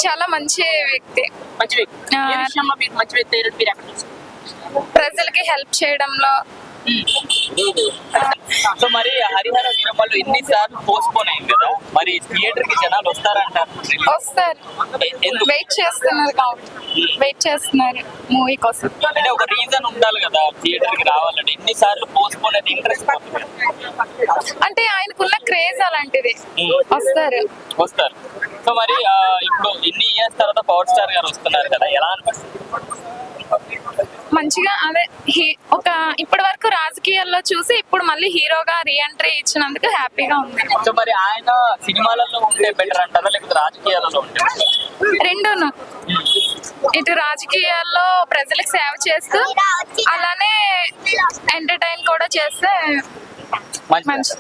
చాలా మంచి వ్యక్తి. మంచి వ్యక్తి. ఏ విషయంలో మీకు మంచి వ్యక్తి అయ్యారని మీరు ఎక్కడ చూసారు? ప్రజలకి హెల్ప్ చేయడంలో. సో మరి హరిహర వీరమల్లు ఎన్నిసార్లు పోస్ట్పోన్ అయింది కదా, మరి థియేటర్ కి జనాలు వస్తారంటారు? వస్తారు, వెయిట్ చేస్తున్నారు మూవీ కోసం. అంటే ఒక రీజన్ ఉండాలి కదా థియేటర్ కి రావాలంటే, ఎన్నిసార్లు పోస్ట్పోన్ అయితే ఇంట్రెస్ట్ అంటే ఆయనకున్న క్రేజ్ అలాంటిది. వస్తారు. సో మరి ఇప్పుడు ఇన్ని ఇయర్స్ తర్వాత పవర్ స్టార్ గారు వస్తున్నారు కదా, ఎలా అనిపిస్తుంది? మంచిగా అదే ఒక ఇప్పటి వరకు రాజకీయాల్లో చూసి ఇప్పుడు మళ్ళీ హీరోగా రీఎంట్రీ ఇచ్చినందుకు హ్యాపీగా ఉంది. సో మరి ఆయన సినిమాలలో ఉంటే బెటర్ అంటారా లేకపోతే రాజకీయాలలో ఉంటే? రెండును, ఇటు రాజకీయాల్లో ప్రజలకు సేవ చేస్తూ అలానే ఎంటర్టైన్ కూడా చేస్తే మంచి.